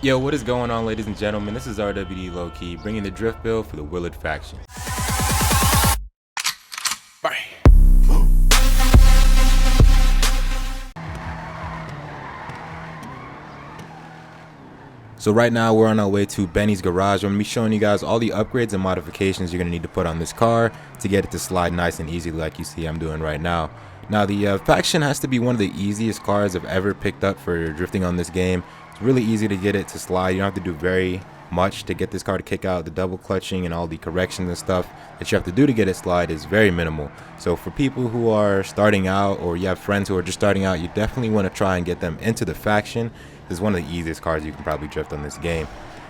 Yo, what is going on, ladies and gentlemen? This is RWD LoWkey, bringing the drift build for the Willard Faction. Bye. So right now we're on our way to Benny's garage. I'm going to be showing you guys all the upgrades and modifications you're going to need to put on this car to get it to slide nice and easy like you see I'm doing right now. Now the Faction has to be one of the easiest cars I've ever picked up for drifting on this game. It's really easy to get it to slide. You don't have to do very much to get this car to kick out. The double clutching and all the corrections and stuff that you have to do to get it slide is very minimal. So for people who are starting out, or you have friends who are just starting out, you definitely want to try and get them into the Faction. This is one of the easiest cars you can probably drift on this game.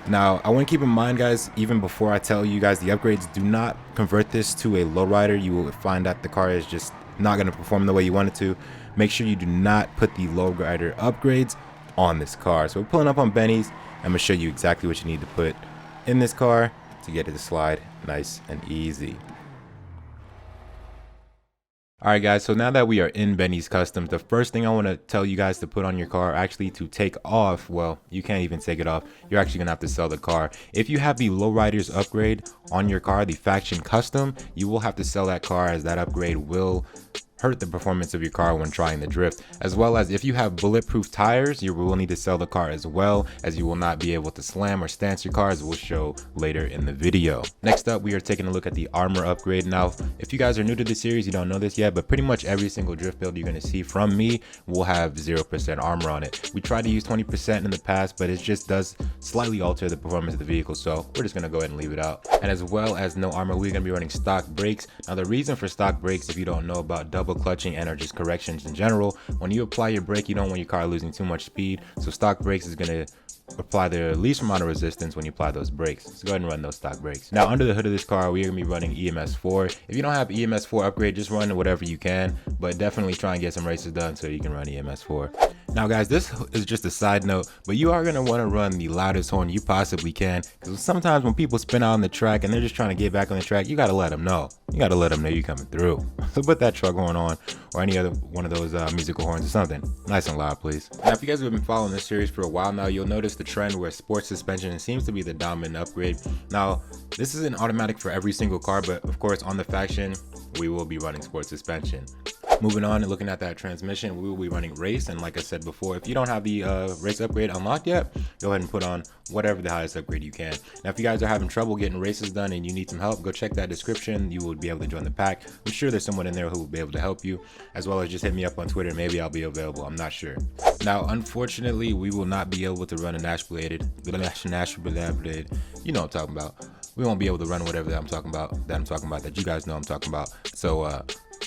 Now I want to keep in mind, guys, even before I tell you guys the upgrades, do not convert this to a lowrider. You will find that the car is just not going to perform the way you want it to. Make sure you do not put the lowrider upgrades on this car. So we're pulling up on Benny's. I'm going to show you exactly what you need to put in this car to get it to slide nice and easy. Alright guys, so now that we are in Benny's Customs, the first thing I want to tell you guys to put on your car, actually to take off, well, you can't even take it off. You're actually going to have to sell the car. If you have the Lowriders upgrade on your car, the Faction Custom, you will have to sell that car, as that upgrade will hurt the performance of your car when trying the drift. As well as if you have bulletproof tires, you will need to sell the car as well, as you will not be able to slam or stance your car, as we'll show later in the video. Next up, we are taking a look at the armor upgrade. Now if you guys are new to the series, you don't know this yet, but pretty much every single drift build you're going to see from me will have 0% armor on it. We tried to use 20% in the past, but it just does slightly alter the performance of the vehicle, so we're just going to go ahead and leave it out. And as well as no armor, we're going to be running stock brakes. Now the reason for stock brakes, if you don't know about double clutching and or just corrections in general, when you apply your brake, you don't want your car losing too much speed, so stock brakes is going to apply the least amount of resistance when you apply those brakes. So go ahead and run those stock brakes. Now under the hood of this car, we're going to be running EMS4. If you don't have EMS4 upgrade, just run whatever you can, but definitely try and get some races done so you can run EMS4. Now guys, this is just a side note, but you are going to want to run the loudest horn you possibly can, because sometimes when people spin out on the track and they're just trying to get back on the track, you got to let them know. You got to let them know you're coming through. So put that truck horn on, or any other one of those musical horns or something. Nice and loud, please. Now if you guys have been following this series for a while now, you'll notice the trend where sports suspension seems to be the dominant upgrade. Now this isn't automatic for every single car, but of course on the Faction we will be running sports suspension. Moving on and looking at that transmission, we will be running race, and like I said before, if you don't have the race upgrade unlocked yet, go ahead and put on whatever the highest upgrade you can. Now if you guys are having trouble getting races done and you need some help, go check that description. You will be able to join the pack. I'm sure there's someone in there who will be able to help you, as well as just hit me up on Twitter. Maybe I'll be available, I'm not sure. Now unfortunately, we will not be able to run a Nash bladed, you know what I'm talking about. We won't be able to run whatever that I'm talking about, that you guys know I'm talking about. So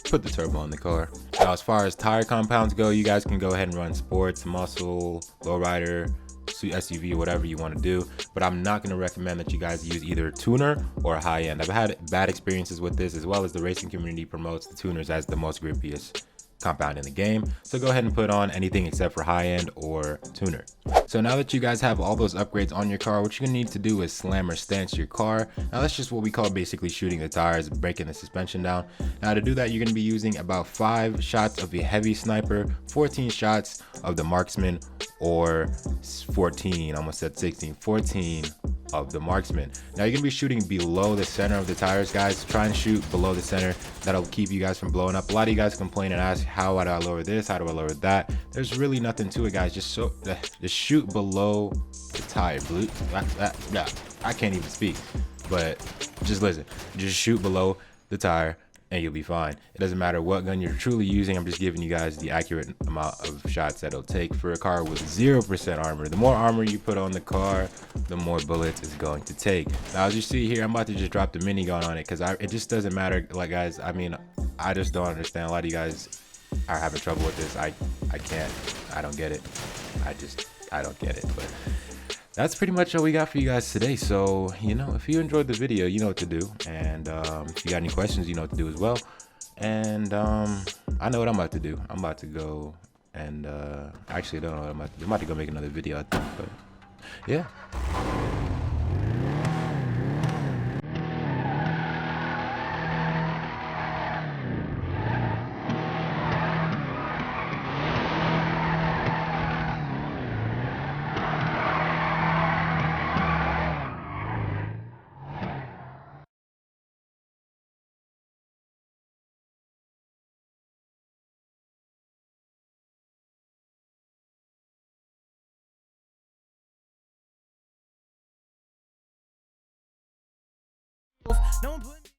put the turbo on the car. Now as far as tire compounds go, you guys can go ahead and run sports, muscle, lowrider, SUV, whatever you want to do, but I'm not going to recommend that you guys use either a tuner or a high end. I've had bad experiences with this, as well as the racing community promotes the tuners as the most grippiest compound in the game. So go ahead and put on anything except for high end or tuner. So now that you guys have all those upgrades on your car, what you're gonna need to do is slam or stance your car. Now that's just what we call basically shooting the tires, breaking the suspension down. Now to do that, you're gonna be using about 5 shots of the heavy sniper, 14 shots of the marksman, or 14 of the marksman. Now you're gonna be shooting below the center of the tires, guys. Try and shoot below the center. That'll keep you guys from blowing up. A lot of you guys complain and ask, how do I lower this, how do I lower that? There's really nothing to it, guys. Just shoot below the tire. I can't even speak, but just listen. Just shoot below the tire and you'll be fine. It doesn't matter what gun you're truly using. I'm just giving you guys the accurate amount of shots that it'll take for a car with 0% armor. The more armor you put on the car, the more bullets it's going to take. Now as you see here, I'm about to just drop the minigun on it, because it just doesn't matter. Like guys, I mean, I just don't understand. A lot of you guys are having trouble with this. I can't, I don't get it. I don't get it. But that's pretty much all we got for you guys today. So, you know, if you enjoyed the video, you know what to do. And if you got any questions, you know what to do as well. And I know what I'm about to do. I'm about to go and actually I don't know what I'm about to do. I'm about to go make another video, I think. But yeah. No one put